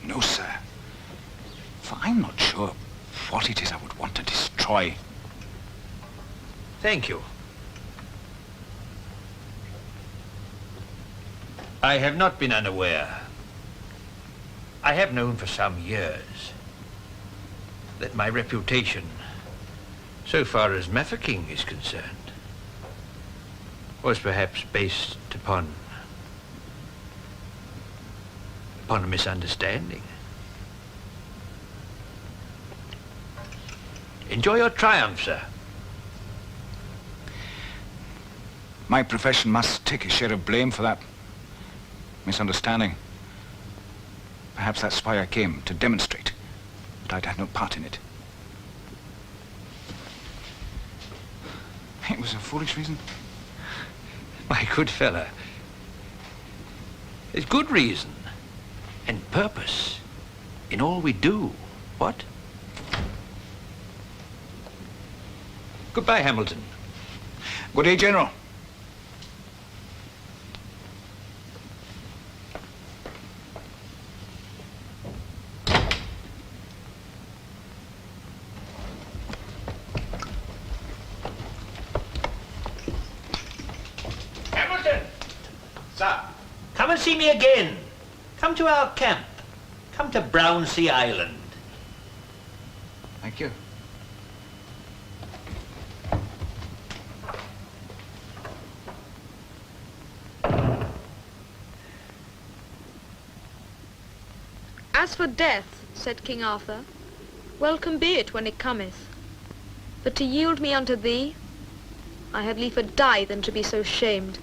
No, sir. For I'm not sure what it is I would want to destroy. Thank you. I have not been unaware. I have known for some years that my reputation, so far as Mafeking is concerned, was perhaps based upon a misunderstanding. Enjoy your triumph, sir. My profession must take a share of blame for that misunderstanding. Perhaps that's why I came, to demonstrate that I'd had no part in it. It was a foolish reason. My good fellow, there's good reason and purpose in all we do. What? Goodbye, Hamilton. Good day, General. Hamilton! Sir. Come and see me again. Come to our camp. Come to Brownsea Island. Thank you. As for death, said King Arthur, welcome be it when it cometh. But to yield me unto thee, I had liefer die than to be so shamed.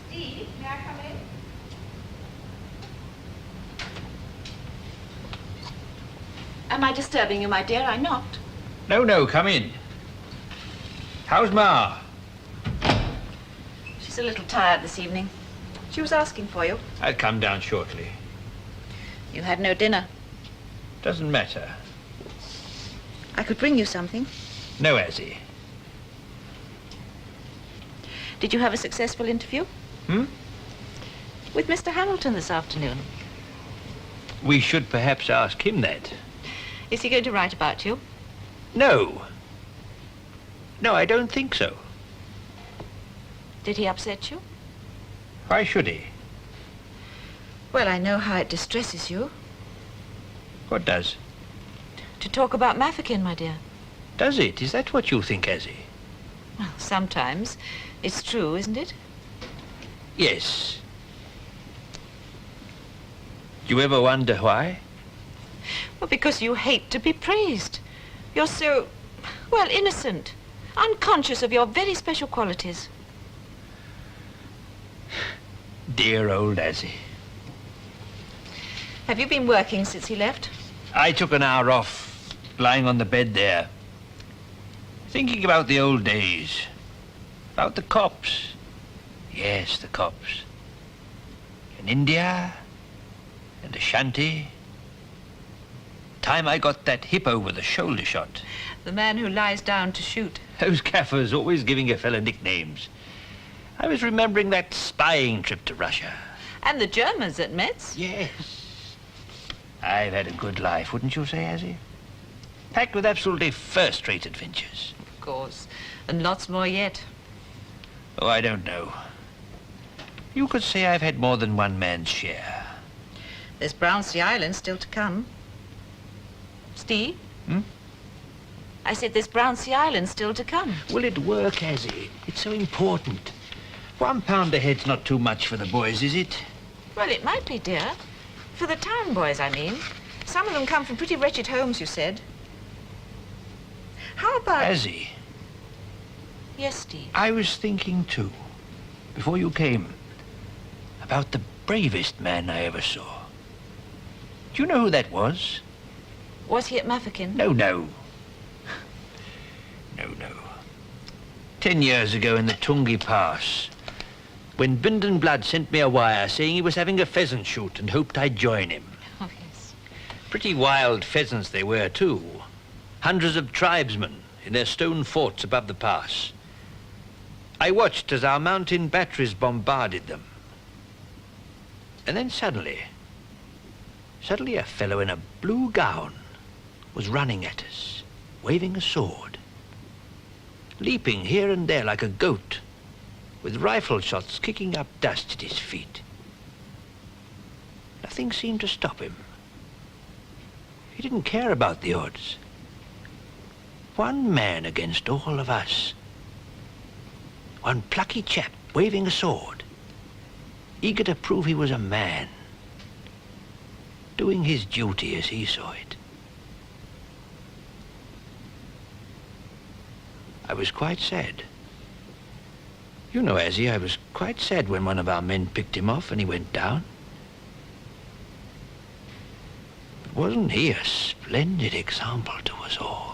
Steve, may I come in? Am I disturbing you, my dear? I'm not. No, come in. How's Ma? She's a little tired this evening. She was asking for you. I'll come down shortly. You had no dinner. Doesn't matter. I could bring you something. No, Azzy. Did you have a successful interview? With Mr. Hamilton this afternoon. We should perhaps ask him that. Is he going to write about you? No. No, I don't think so. Did he upset you? Why should he? Well, I know how it distresses you. What does? To talk about Mafeking, my dear. Does it? Is that what you think, Azzy? Well, sometimes. It's true, isn't it? Yes. Do you ever wonder why? Well, because you hate to be praised. You're so, well, innocent, unconscious of your very special qualities. Dear old Azzy. Have you been working since he left? I took an hour off, lying on the bed there, thinking about the old days, about the cops. Yes, the cops. In India, and Ashanti. Time I got that hippo with a shoulder shot. The man who lies down to shoot. Those gaffers always giving a fella nicknames. I was remembering that spying trip to Russia. And the Germans at Metz? Yes. I've had a good life, wouldn't you say, Azzy? Packed with absolutely first-rate adventures. Of course. And lots more yet. Oh, I don't know. You could say I've had more than one man's share. There's Brownsea Island still to come. Steve? I said there's Brownsea Island still to come. Will it work, Azzy? It's so important. £1 a head's not too much for the boys, is it? Well, it might be, dear. For the town boys, I mean. Some of them come from pretty wretched homes, you said. How about... Azzy, Yes, Steve. I was thinking too, before you came, about the bravest man I ever saw. Do you know who that was? Was he at Mafeking? No. No. 10 years ago in the Tungi Pass, when Binden Blood sent me a wire saying he was having a pheasant shoot and hoped I'd join him. Oh, yes. Pretty wild pheasants they were, too. Hundreds of tribesmen in their stone forts above the pass. I watched as our mountain batteries bombarded them. And then suddenly a fellow in a blue gown was running at us, waving a sword, leaping here and there like a goat, with rifle shots kicking up dust at his feet. Nothing seemed to stop him. He didn't care about the odds. One man against all of us. One plucky chap waving a sword, eager to prove he was a man, doing his duty as he saw it. I was quite sad. You know, Azzy, I was quite sad when one of our men picked him off and he went down. wasn't he a splendid example to us all?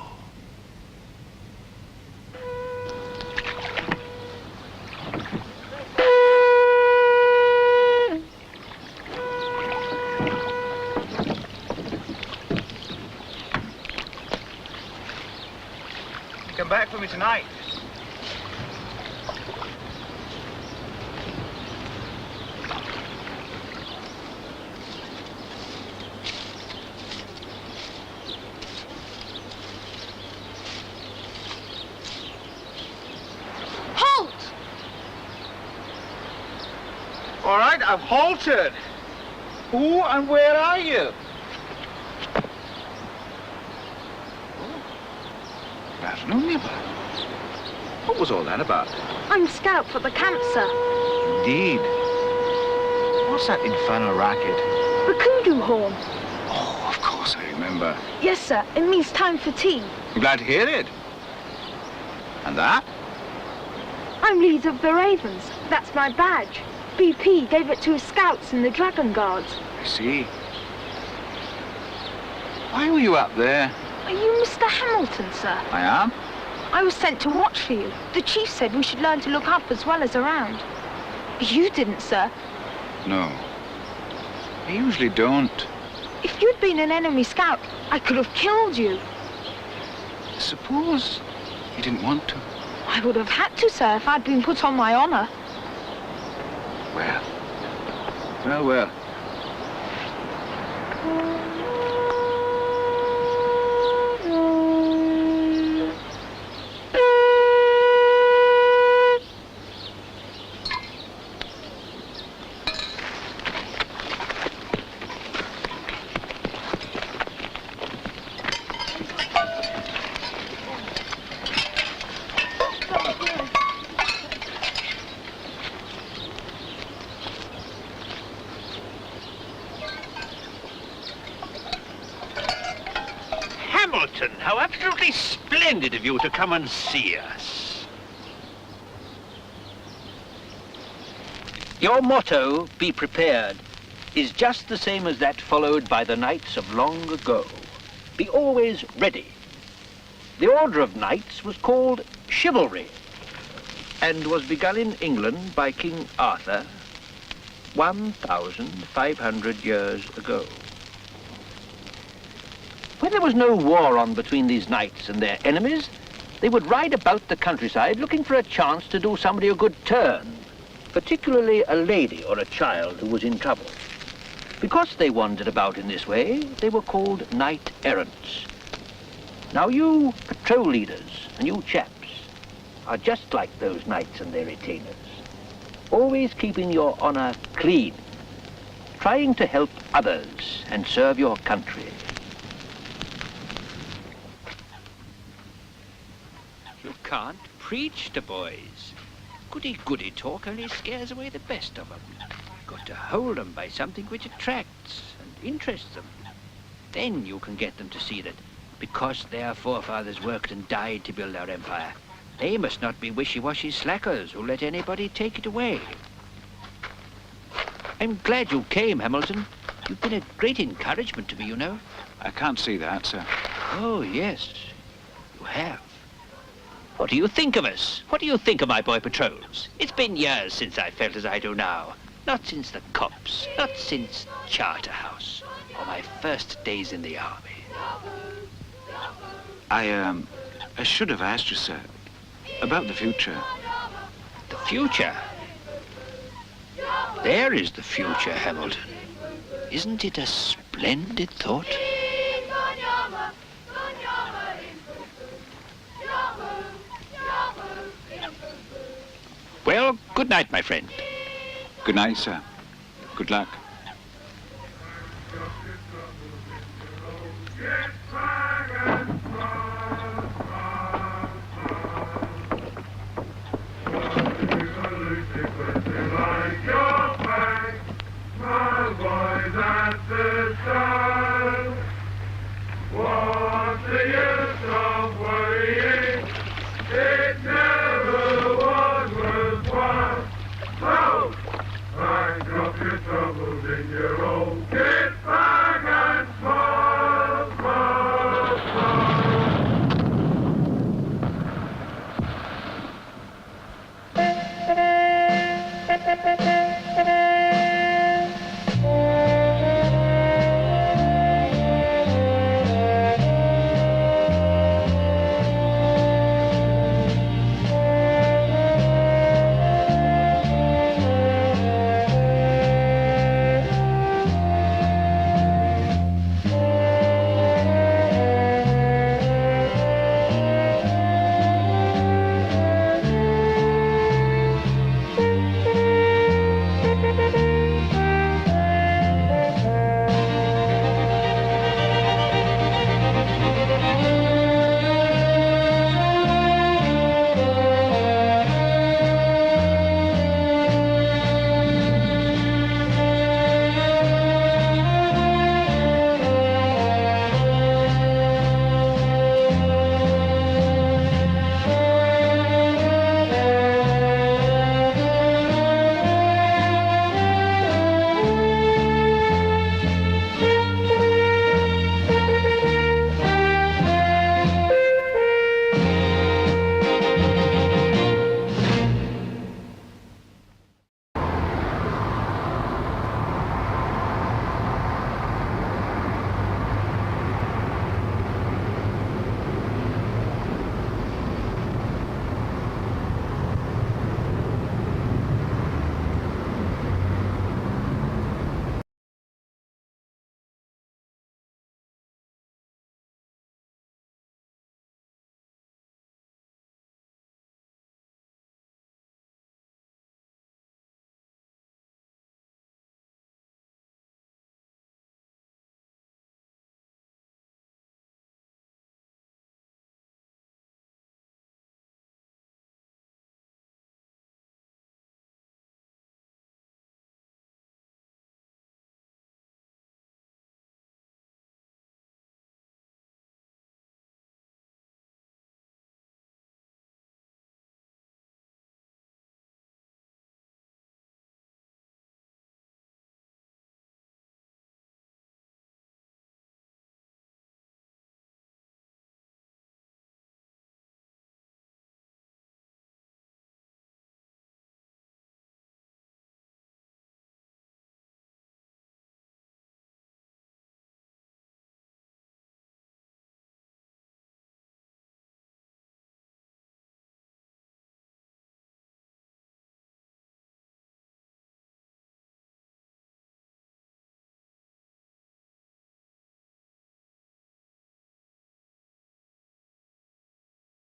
Come back for me tonight. Halt! All right, I've halted. Who and where are you? What was all that about? I'm scout for the camp, sir. Indeed. What's that infernal racket? The kudu horn. Oh, of course I remember. Yes, sir. It means time for tea. I'm glad to hear it. And that? I'm leader of the Ravens. That's my badge. BP gave it to his scouts in the Dragon Guards. I see. Why were you up there? Are you Mr. Hamilton, sir? I am. I was sent to watch for you. The chief said we should learn to look up as well as around. You didn't, sir. No. I usually don't. If you'd been an enemy scout, I could have killed you. Suppose you didn't want to. I would have had to, sir, if I'd been put on my honor. Well. Well, well. Hamilton, how absolutely splendid of you to come and see us. Your motto, be prepared, is just the same as that followed by the knights of long ago. Be always ready. The order of knights was called chivalry and was begun in England by King Arthur 1,500 years ago. When there was no war on between these knights and their enemies, they would ride about the countryside looking for a chance to do somebody a good turn, particularly a lady or a child who was in trouble. Because they wandered about in this way, they were called knight-errants. Now you patrol leaders and you chaps are just like those knights and their retainers, always keeping your honor clean, trying to help others and serve your country. You can't preach to boys. Goody-goody talk only scares away the best of them. Got to hold them by something which attracts and interests them. Then you can get them to see that because their forefathers worked and died to build our empire, they must not be wishy-washy slackers who let anybody take it away. I'm glad you came, Hamilton. You've been a great encouragement to me, you know. I can't see that, sir. Oh, yes, you have. What do you think of us? What do you think of my boy patrols? It's been years since I felt as I do now. Not since the Copse, not since Charterhouse, or my first days in the army. I should have asked you, sir, about the future. The future? There is the future, Hamilton. Isn't it a splendid thought? Well, good night, my friend. Good night, sir. Good luck.